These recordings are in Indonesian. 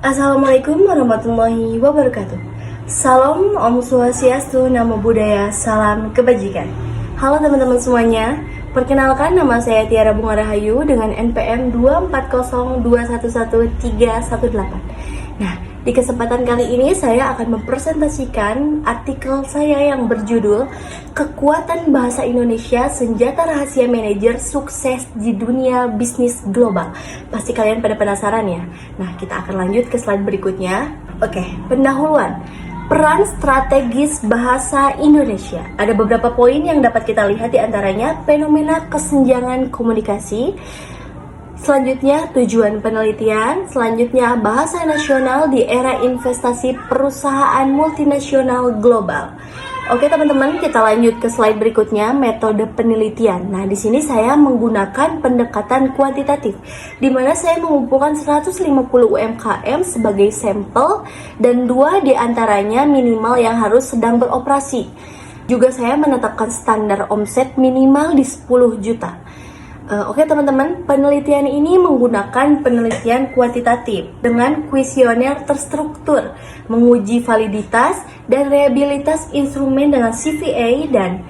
Assalamualaikum warahmatullahi wabarakatuh. Salam Om Swastiastu, Namo Buddhaya, salam kebajikan. Halo teman-teman semuanya, perkenalkan nama saya Tiara Bunga Rahayu dengan NPM 2402113118. Nah, di kesempatan kali ini saya akan mempresentasikan artikel saya yang berjudul Kekuatan Bahasa Indonesia Senjata Rahasia Manajer Sukses di Dunia Bisnis Global. Pasti kalian pada penasaran ya. Nah, kita akan lanjut ke slide berikutnya. Oke, pendahuluan. Peran strategis bahasa Indonesia. Ada beberapa poin yang dapat kita lihat, di antaranya fenomena kesenjangan komunikasi. Selanjutnya, tujuan penelitian. Selanjutnya, bahasa nasional di era investasi perusahaan multinasional global. Oke teman-teman, kita lanjut ke slide berikutnya, metode penelitian. Nah, di sini saya menggunakan pendekatan kuantitatif, di mana saya mengumpulkan 150 UMKM sebagai sampel dan 2 diantaranya minimal yang harus sedang beroperasi. Juga saya menetapkan standar omset minimal di 10 juta. Oke teman-teman, penelitian ini menggunakan penelitian kuantitatif dengan kuesioner terstruktur, menguji validitas dan reliabilitas instrumen dengan CVA dan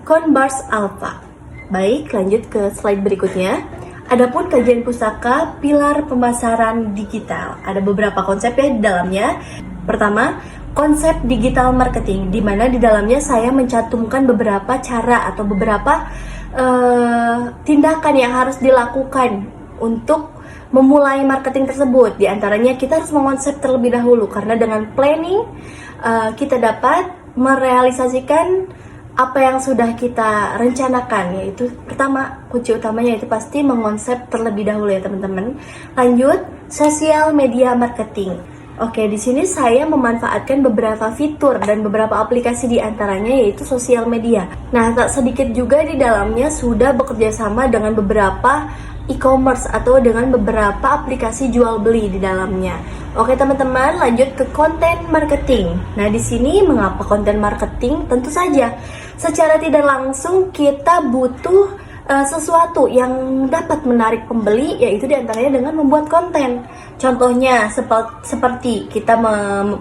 Converse Alpha. Baik, lanjut ke slide berikutnya. Adapun kajian pustaka pilar pemasaran digital, ada beberapa konsep ya di dalamnya. Pertama, konsep digital marketing, di mana di dalamnya saya mencantumkan beberapa cara atau beberapa tindakan yang harus dilakukan untuk memulai marketing tersebut. Di antaranya kita harus mengonsep terlebih dahulu, karena dengan planning kita dapat merealisasikan apa yang sudah kita rencanakan, yaitu pertama, kunci utamanya itu pasti mengonsep terlebih dahulu ya teman-teman. Lanjut, sosial media marketing. Oke, di sini saya memanfaatkan beberapa fitur dan beberapa aplikasi, di antaranya yaitu sosial media. Nah, tak sedikit juga di dalamnya sudah bekerja sama dengan beberapa e-commerce atau dengan beberapa aplikasi jual beli di dalamnya. Oke teman-teman, lanjut ke konten marketing. Nah, di sini mengapa konten marketing? Tentu saja secara tidak langsung kita butuh sesuatu yang dapat menarik pembeli, yaitu diantaranya dengan membuat konten. Contohnya seperti kita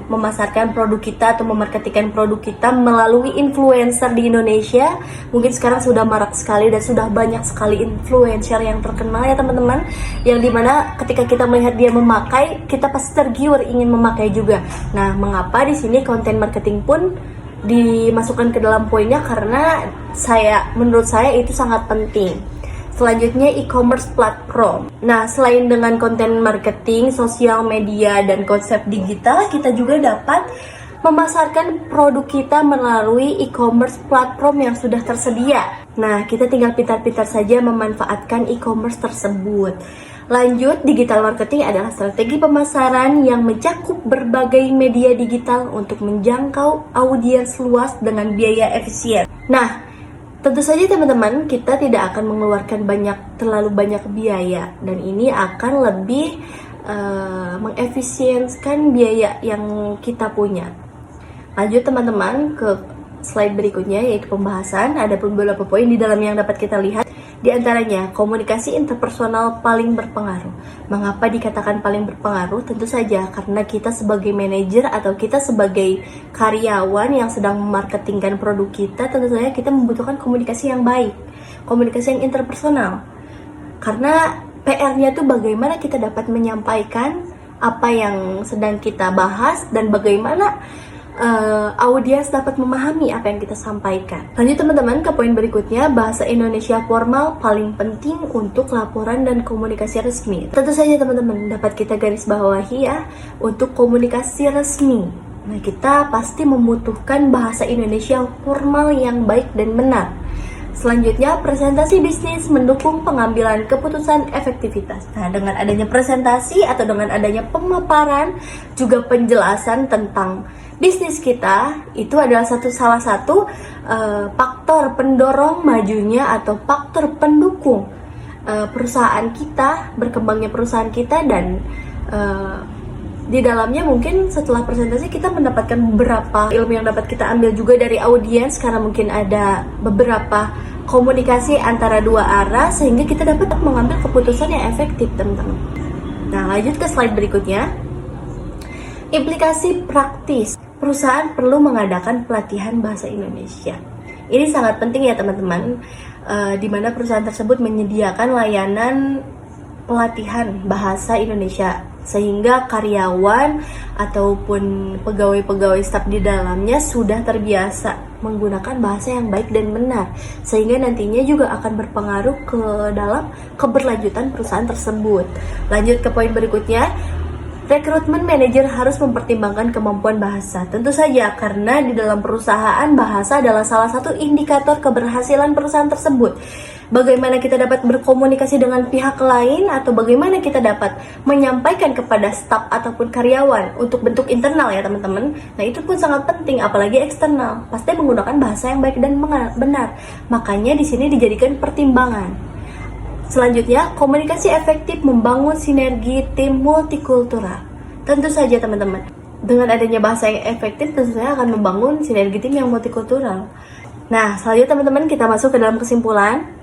memasarkan produk kita atau memarketingkan produk kita melalui influencer di Indonesia. Mungkin sekarang sudah marak sekali dan sudah banyak sekali influencer yang terkenal ya teman-teman, yang dimana ketika kita melihat dia memakai, kita pasti tergiur ingin memakai juga. Nah, mengapa di sini konten marketing pun dimasukkan ke dalam poinnya? Karena menurut saya itu sangat penting. Selanjutnya, e-commerce platform. Nah, selain dengan konten marketing, sosial media, dan konsep digital, kita juga dapat memasarkan produk kita melalui e-commerce platform yang sudah tersedia. Nah, kita tinggal pintar-pintar saja memanfaatkan e-commerce tersebut. Lanjut, digital marketing adalah strategi pemasaran yang mencakup berbagai media digital untuk menjangkau audiens luas dengan biaya efisien. Nah, tentu saja teman-teman, kita tidak akan mengeluarkan terlalu banyak biaya, dan ini akan lebih mengefisienkan biaya yang kita punya. Lanjut teman-teman ke slide berikutnya, yaitu pembahasan. Ada beberapa poin di dalam yang dapat kita lihat. Di antaranya, komunikasi interpersonal paling berpengaruh. Mengapa dikatakan paling berpengaruh? Tentu saja karena kita sebagai manajer atau kita sebagai karyawan yang sedang memarketingkan produk kita, tentu saja kita membutuhkan komunikasi yang baik, komunikasi yang interpersonal. Karena PR-nya itu bagaimana kita dapat menyampaikan apa yang sedang kita bahas dan bagaimana audiens dapat memahami apa yang kita sampaikan. Lanjut teman-teman ke poin berikutnya, bahasa Indonesia formal paling penting untuk laporan dan komunikasi resmi. Tentu saja teman-teman dapat kita garis bawahi ya, untuk komunikasi resmi. Nah, kita pasti membutuhkan bahasa Indonesia formal yang baik dan benar. Selanjutnya, presentasi bisnis mendukung pengambilan keputusan efektivitas. Nah, dengan adanya presentasi atau dengan adanya pemaparan, juga penjelasan tentang bisnis kita, itu adalah salah satu faktor pendorong majunya atau faktor pendukung perusahaan kita, berkembangnya perusahaan kita. Dan di dalamnya mungkin setelah presentasi kita mendapatkan beberapa ilmu yang dapat kita ambil juga dari audiens, karena mungkin ada beberapa komunikasi antara dua arah, sehingga kita dapat mengambil keputusan yang efektif teman-teman. Nah, lanjut ke slide berikutnya. Implikasi praktis, perusahaan perlu mengadakan pelatihan bahasa Indonesia. Ini sangat penting ya teman-teman, di mana perusahaan tersebut menyediakan layanan pelatihan bahasa Indonesia sehingga karyawan ataupun pegawai-pegawai staf di dalamnya sudah terbiasa menggunakan bahasa yang baik dan benar, sehingga nantinya juga akan berpengaruh ke dalam keberlanjutan perusahaan tersebut. Lanjut ke poin berikutnya. Rekrutmen manajer harus mempertimbangkan kemampuan bahasa. Tentu saja, karena di dalam perusahaan bahasa adalah salah satu indikator keberhasilan perusahaan tersebut. Bagaimana kita dapat berkomunikasi dengan pihak lain atau bagaimana kita dapat menyampaikan kepada staf ataupun karyawan untuk bentuk internal ya teman-teman. Nah itu pun sangat penting, apalagi eksternal. Pasti menggunakan bahasa yang baik dan benar. Makanya di sini dijadikan pertimbangan. Selanjutnya, komunikasi efektif membangun sinergi tim multikultural. Tentu saja teman-teman, dengan adanya bahasa yang efektif tentu saja akan membangun sinergi tim yang multikultural. Nah, selanjutnya teman-teman kita masuk ke dalam kesimpulan.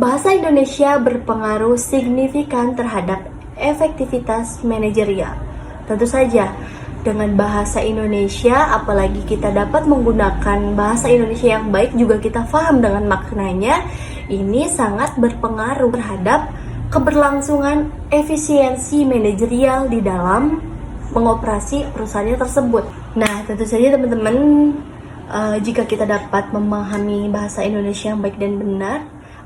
Bahasa Indonesia berpengaruh signifikan terhadap efektivitas manajerial. Tentu saja, dengan bahasa Indonesia, apalagi kita dapat menggunakan bahasa Indonesia yang baik, juga kita paham dengan maknanya, ini sangat berpengaruh terhadap keberlangsungan efisiensi manajerial di dalam mengoperasi perusahaannya tersebut. Nah, tentu saja teman-teman, jika kita dapat memahami bahasa Indonesia yang baik dan benar,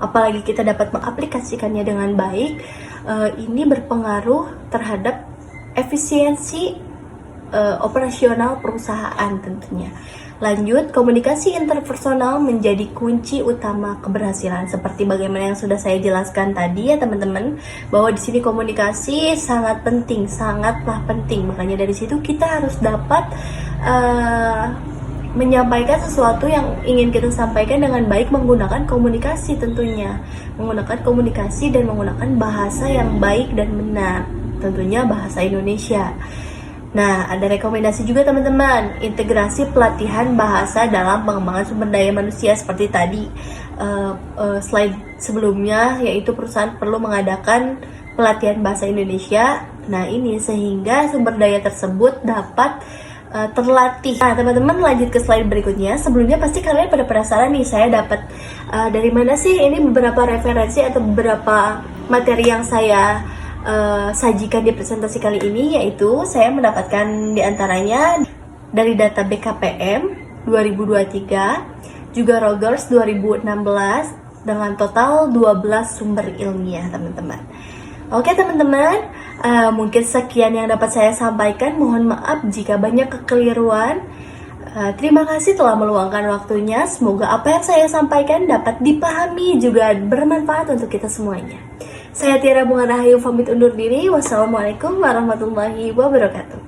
apalagi kita dapat mengaplikasikannya dengan baik, ini berpengaruh terhadap efisiensi operasional perusahaan tentunya. Lanjut, komunikasi interpersonal menjadi kunci utama keberhasilan. Seperti bagaimana yang sudah saya jelaskan tadi ya teman-teman, bahwa di sini komunikasi sangat penting, sangatlah penting. Makanya dari situ kita harus dapat menyampaikan sesuatu yang ingin kita sampaikan dengan baik menggunakan komunikasi tentunya. Menggunakan komunikasi dan menggunakan bahasa yang baik dan benar. Tentunya bahasa Indonesia. Nah, ada rekomendasi juga teman-teman, integrasi pelatihan bahasa dalam pengembangan sumber daya manusia seperti tadi slide sebelumnya, yaitu perusahaan perlu mengadakan pelatihan bahasa Indonesia. Nah, ini sehingga sumber daya tersebut dapat terlatih. Nah, teman-teman lanjut ke slide berikutnya. Sebelumnya pasti kalian pada penasaran nih, saya dapat dari mana sih ini beberapa referensi atau beberapa materi yang saya sajikan di presentasi kali ini, yaitu saya mendapatkan diantaranya dari data BKPM 2023, juga Rogers 2016 dengan total 12 sumber ilmiah teman-teman. Oke teman-teman, mungkin sekian yang dapat saya sampaikan. Mohon maaf jika banyak kekeliruan. Terima kasih telah meluangkan waktunya. Semoga apa yang saya sampaikan dapat dipahami juga bermanfaat untuk kita semuanya. Saya Tiara Bunga Rahayu pamit undur diri. Wassalamualaikum warahmatullahi wabarakatuh.